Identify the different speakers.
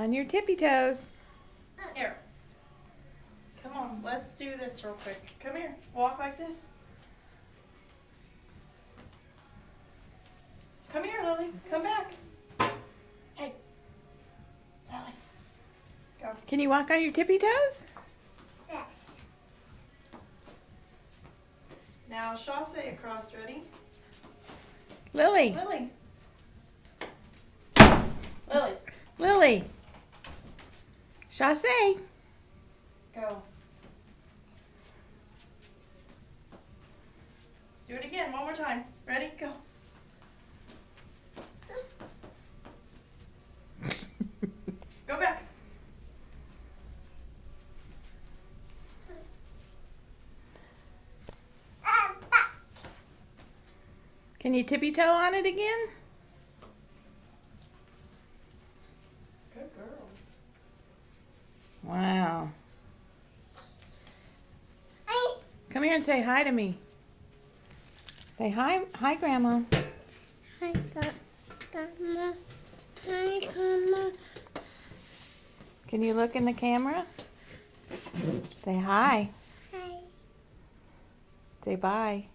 Speaker 1: On your tippy toes.
Speaker 2: Here. Come on, let's do this real quick. Come here. Walk like this. Come here, Lily. Come back. Hey. Lily. Go.
Speaker 1: Can you walk on your tippy toes?
Speaker 3: Yes.
Speaker 2: Now, chasse across. Ready?
Speaker 1: Lily.
Speaker 2: Lily. Lily.
Speaker 1: Lily. Chasse.
Speaker 2: Go. Do it again. One more time. Ready? Go. Go back.
Speaker 1: Can you tippy toe on it again?
Speaker 2: Good girl.
Speaker 1: Wow. Come here and say hi to me. Say hi, Grandma.
Speaker 3: Hi, Grandma. Hi, Grandma.
Speaker 1: Can you look in the camera? Say hi.
Speaker 3: Hi.
Speaker 1: Say bye.